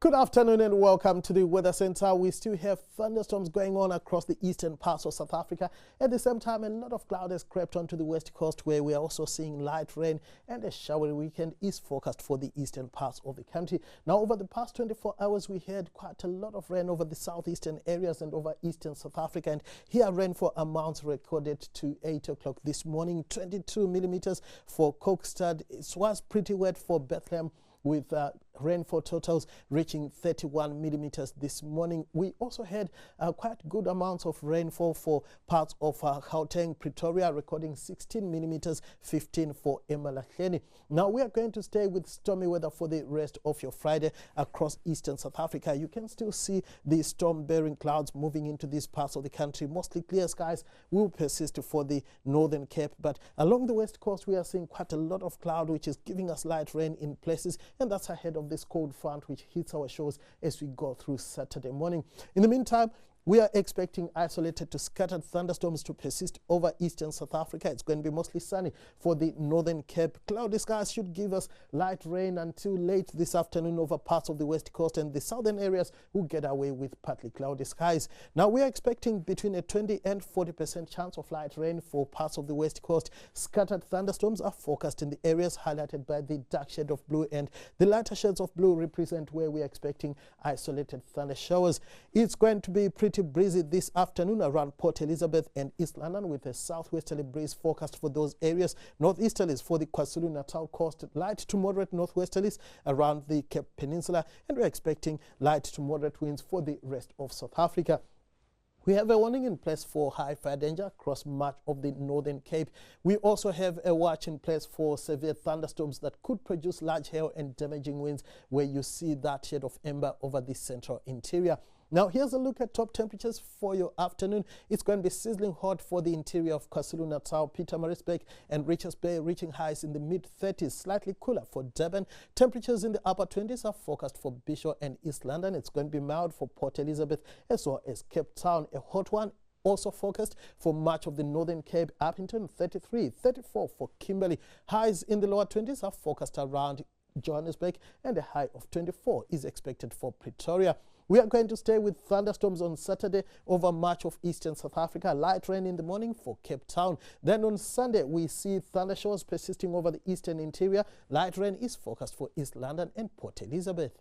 Good afternoon and welcome to the Weather Center. We still have thunderstorms going on across the eastern parts of South Africa. At the same time, a lot of cloud has crept onto the west coast, where we are also seeing light rain, and a showery weekend is forecast for the eastern parts of the country. Now, over the past 24 hours, we had quite a lot of rain over the southeastern areas and over eastern South Africa. And here, rainfall amounts recorded to 8 o'clock this morning, 22 millimeters for Kokstad. It was pretty wet for Bethlehem, with rainfall totals reaching 31 millimeters this morning. We also had quite good amounts of rainfall for parts of Gauteng, Pretoria, recording 16 millimeters, 15 for Emalahleni. Now we are going to stay with stormy weather for the rest of your Friday across eastern South Africa. You can still see the storm-bearing clouds moving into these parts of the country. Mostly clear skies will persist for the Northern Cape, but along the west coast we are seeing quite a lot of cloud, which is giving us light rain in places, and that's ahead of this cold front which hits our shores as we go through Saturday morning. In the meantime, we are expecting isolated to scattered thunderstorms to persist over eastern South Africa. It's going to be mostly sunny for the Northern Cape. Cloudy skies should give us light rain until late this afternoon over parts of the west coast, and the southern areas will get away with partly cloudy skies. Now we are expecting between a 20 and 40% chance of light rain for parts of the west coast. Scattered thunderstorms are forecast in the areas highlighted by the dark shade of blue, and the lighter shades of blue represent where we are expecting isolated thunder showers. It's going to be pretty breezy this afternoon around Port Elizabeth and East London, with a southwesterly breeze forecast for those areas. Northeasterlies for the KwaZulu-Natal coast, light to moderate northwesterlies around the Cape Peninsula, and we're expecting light to moderate winds for the rest of South Africa. We have a warning in place for high fire danger across much of the Northern Cape. We also have a watch in place for severe thunderstorms that could produce large hail and damaging winds, where you see that shade of amber over the central interior. Now here's a look at top temperatures for your afternoon. It's going to be sizzling hot for the interior of KwaZulu-Natal, Pietermaritzburg and Richards Bay, reaching highs in the mid-30s. Slightly cooler for Durban. Temperatures in the upper 20s are forecast for Bishop and East London. It's going to be mild for Port Elizabeth as well as Cape Town. A hot one also forecast for much of the Northern Cape. Appington 33, 34 for Kimberley. Highs in the lower 20s are forecast around Johannesburg, and a high of 24 is expected for Pretoria. We are going to stay with thunderstorms on Saturday over much of eastern South Africa. Light rain in the morning for Cape Town. Then on Sunday, we see thunderstorms persisting over the eastern interior. Light rain is forecast for East London and Port Elizabeth.